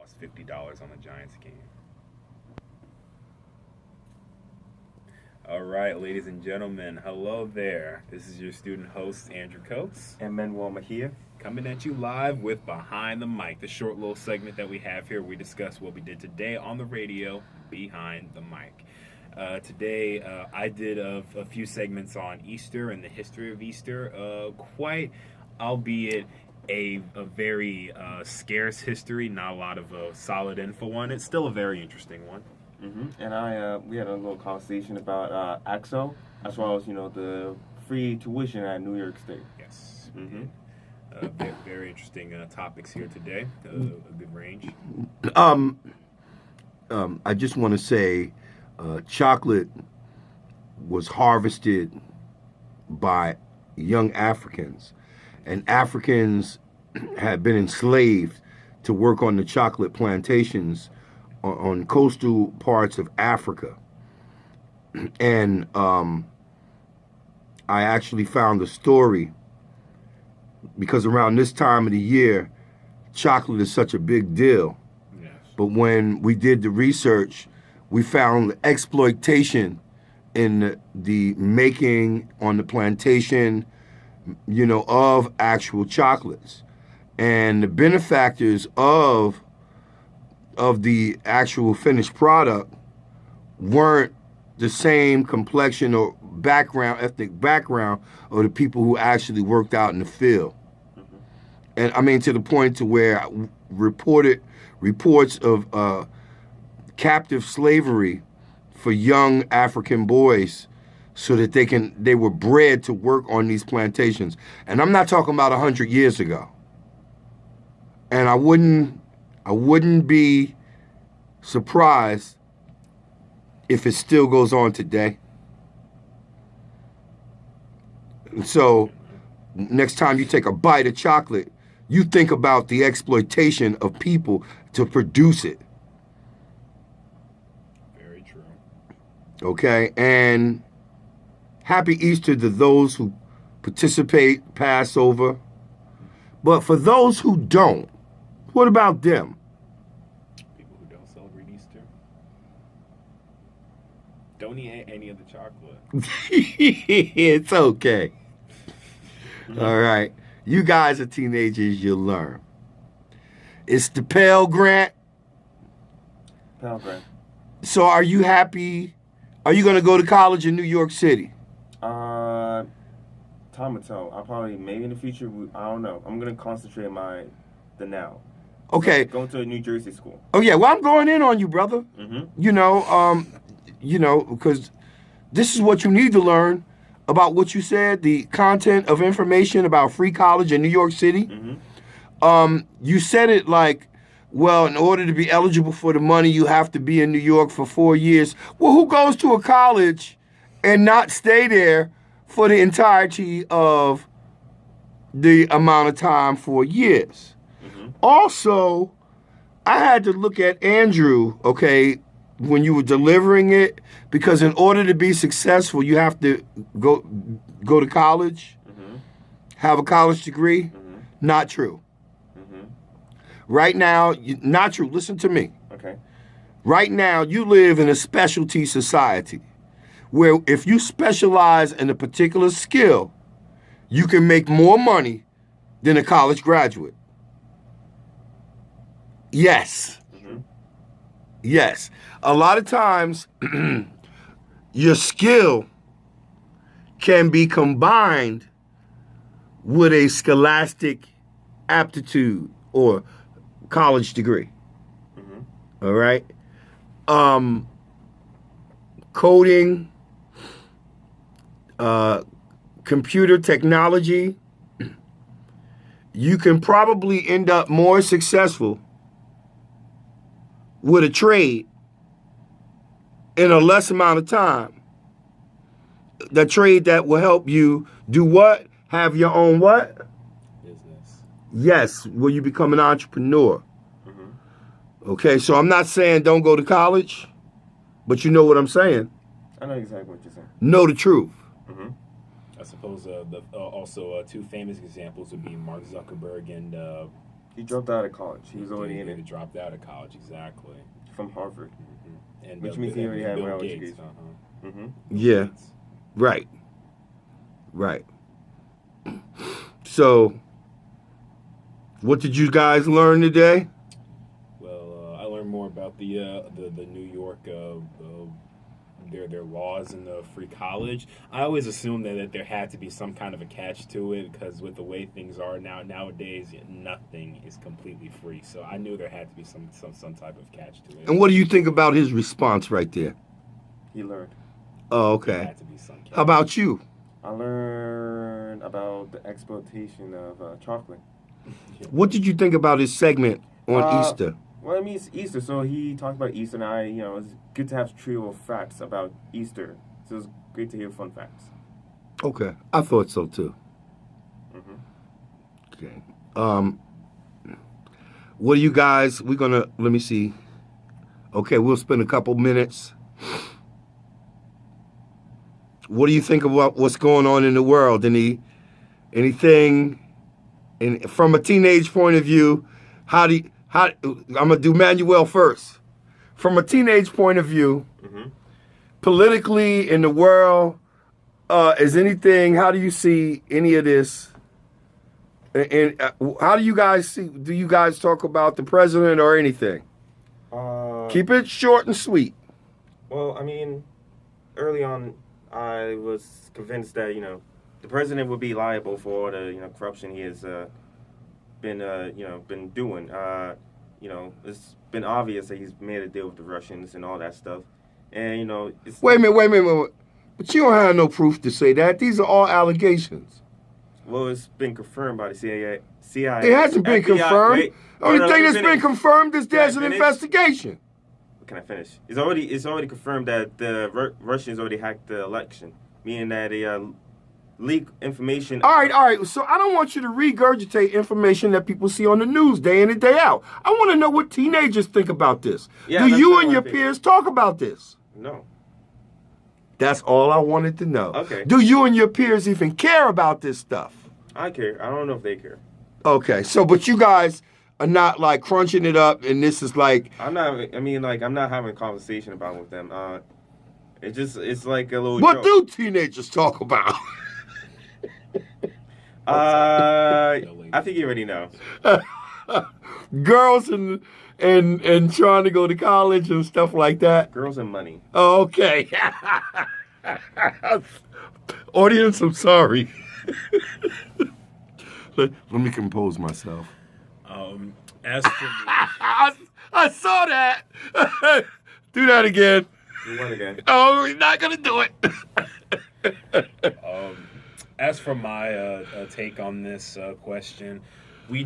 lost $50 on the Giants game. All right, ladies and gentlemen, hello there. This is your student host, Andrew Coates. And Manuel Majie. Coming at you live with Behind the Mic, the short little segment that we have here. We discuss what we did today on the radio, Behind the Mic. Today, I did a few segments on Easter and the history of Easter. Quite, albeit a very scarce history, not a lot of solid info on it. Still a very interesting one. Mm-hmm. And we had a little conversation about AXO, as well as the free tuition at New York State. Yes. Mm-hmm. Very, very interesting topics here today. A good range. I just want to say, chocolate was harvested by young Africans, and Africans had been enslaved to work on the chocolate plantations on coastal parts of Africa. And I actually found a story because around this time of the year, chocolate is such a big deal. Yes. But when we did the research, we found exploitation in the making on the plantation, of actual chocolates. And the benefactors of the actual finished product weren't the same complexion or ethnic background of the people who actually worked out in the field. Mm-hmm. And I mean, to the point to where reports of captive slavery for young African boys so that they were bred to work on these plantations. And I'm not talking about 100 years ago. And I wouldn't be surprised if it still goes on today. So next time you take a bite of chocolate, you think about the exploitation of people to produce it. Very true. Okay, and happy Easter to those who participate, Passover. But for those who don't, what about them? People who don't celebrate Easter. Don't eat any of the chocolate. It's okay. All right. You guys are teenagers, you'll learn. It's the Pell Grant. Pell Grant. So are you happy? Are you going to go to college in New York City? Time will tell. I'll probably, maybe in the future, I don't know. I'm going to concentrate on the now. Okay. So, going to a New Jersey school. Oh, yeah. Well, I'm going in on you, brother. Mm-hmm. Because this is what you need to learn about what you said, the content of information about free college in New York City. Mm-hmm. You said it like, well, in order to be eligible for the money, you have to be in New York for 4 years. Well, who goes to a college and not stay there for the entirety of the amount of time, 4 years? Mm-hmm. Also, I had to look at Andrew, okay, when you were delivering it, because in order to be successful, you have to go to college, Mm-hmm. have a college degree. Mm-hmm. Not true. Mm-hmm. Right now, not true. Listen to me. Okay. Right now, you live in a specialty society where if you specialize in a particular skill, you can make more money than a college graduate. Yes. Mm-hmm. Yes. A lot of times, your skill can be combined with a scholastic aptitude or college degree. Mm-hmm. All right? Coding, computer technology, you can probably end up more successful with a trade in a less amount of time. The trade that will help you do what? Have your own what? Business. Yes, will you become an entrepreneur? Mm-hmm. Okay, so I'm not saying don't go to college, but you know what I'm saying. I know exactly what you're saying. Know the truth. Mm-hmm. I suppose also two famous examples would be Mark Zuckerberg and He dropped out of college. He was already in He it. dropped out of college, exactly. From Harvard. And Which means he already had Bill well Gates, education. Mm-hmm. Yeah. Right. Right. So, what did you guys learn today? Well, I learned more about the New York their laws in the free college. I always assumed that there had to be some kind of a catch to it because with the way things are nowadays, nothing is completely free. So I knew there had to be some type of catch to it. And what do you think about his response right there? He learned. Oh, There okay. had to be some catch. How about you? I learned about the exploitation of chocolate. What did you think about his segment on Easter? Well, I mean, it's Easter, so he talked about Easter, and it's good to have trio of facts about Easter. So it's great to hear fun facts. Okay, I thought so too. Mm-hmm. Okay. What do you guys? We're gonna let me see. Okay, we'll spend a couple minutes. What do you think about what's going on in the world? Anything? And from a teenage point of view, how I'm gonna do Manuel first. From a teenage point of view, politically in the world, is anything? How do you see any of this? And how do you guys see? Do you guys talk about the president or anything? Keep it short and sweet. Well, I mean, early on, I was convinced that the president would be liable for all the corruption he has been doing. It's been obvious that he's made a deal with the Russians and all that stuff. And it's Wait a minute. But you don't have no proof to say that. These are all allegations. Well, it's been confirmed by the CIA. It hasn't been FBI. confirmed. Wait, The only no, thing let that's me been finish. confirmed is there's Can I an finish? investigation. Can I finish? It's already confirmed that the Russians already hacked the election, meaning that they leak information. All right. So I don't want you to regurgitate information that people see on the news day in and day out. I want to know what teenagers think about this. Yeah, Do that's you what and I your think. peers talk about this? No. That's all I wanted to know. Okay. Do you and your peers even care about this stuff? I care. I don't know if they care. Okay. So, but you guys are not like crunching it up, and this is like. I'm not. I mean, like I'm not having a conversation about it with them. It's like a little. What joke. do teenagers talk about? I think you already know. Girls and trying to go to college and stuff like that. Girls and money. Oh, okay. Audience, I'm sorry. Let me compose myself. As for me, I saw that. Do that again. You won again. Oh, we're not gonna do it. as for my take on this question, we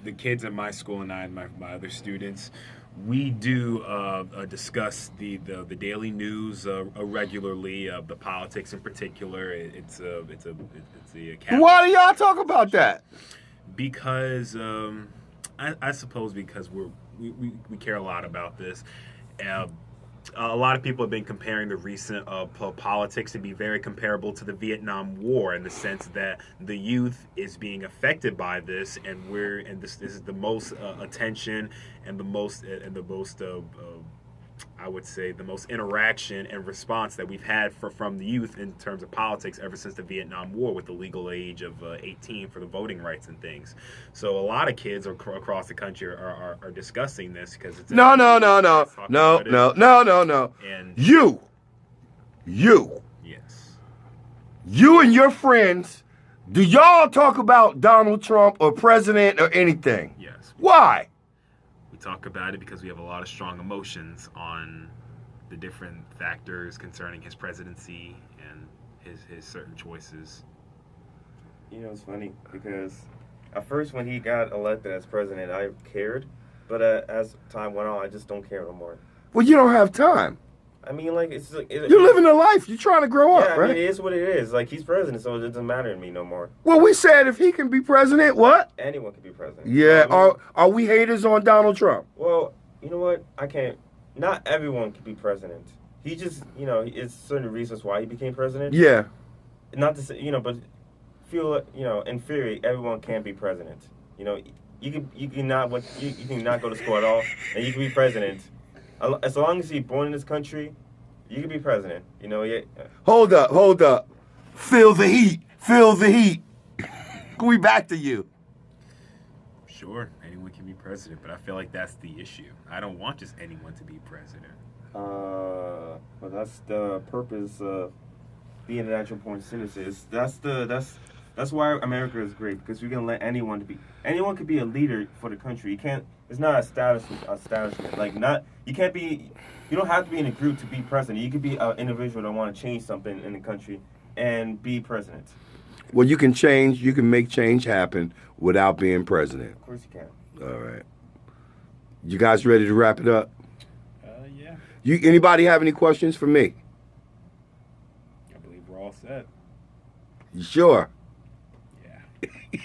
the kids at my school and I and my other students, we do discuss the daily news regularly. The politics in particular. It's the Why do y'all talk about that? because I suppose because we care a lot about this. A lot of people have been comparing the recent politics to be very comparable to the Vietnam War in the sense that the youth is being affected by this, and this is the most attention and the most I would say the most interaction and response that we've had from the youth in terms of politics ever since the Vietnam War, with the legal age of 18 for the voting rights and things. So a lot of kids across the country are discussing this because it's No. And You, yes, you and your friends, do y'all talk about Donald Trump or president or anything? yes. Why? We talk about it because we have a lot of strong emotions on the different factors concerning his presidency and his certain choices. It's funny because at first when he got elected as president, I cared, but as time went on, I just don't care no more. Well, you don't have time. I mean, like You're living a life. You're trying to grow Yeah, up, right? I mean, it is what it is. Like he's president, so it doesn't matter to me no more. Well, we said if he can be president, what? Anyone can be president. Yeah. So, I mean, Are we haters on Donald Trump? well, you know what? I can't. Not everyone can be president. He just, it's certain reasons why he became president. Yeah. Not to say, but feel, in theory, everyone can be president. you can not go to school at all, and you can be president. As long as you're born in this country, you can be president. You know, yeah. Hold up. Feel the heat. We back to you. Sure, anyone can be president, but I feel like that's the issue. I don't want just anyone to be president. But that's the purpose of being a natural born citizen. That's why America is great, because we can let anyone could be a leader for the country. You can't. It's not establishment. Like you can't be. You don't have to be in a group to be president. You could be an individual that want to change something in the country and be president. Well, you can change. You can make change happen without being president. Of course you can. All right. You guys ready to wrap it up? Yeah. Anybody have any questions for me? I believe we're all set. You sure? Yeah.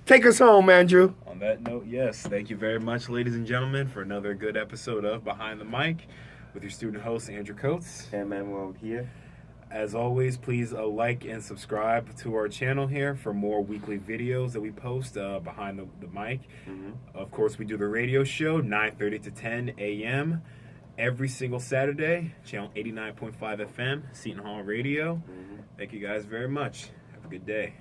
Take us home, Andrew. On that note, yes. Thank you very much, ladies and gentlemen, for another good episode of Behind the Mic with your student host, Andrew Coates. And Manuel here. As always, please like and subscribe to our channel here for more weekly videos that we post behind the mic. Mm-hmm. Of course, we do the radio show, 9:30 to 10 a.m. every single Saturday, channel 89.5 FM, Seton Hall Radio. Mm-hmm. Thank you guys very much. Have a good day.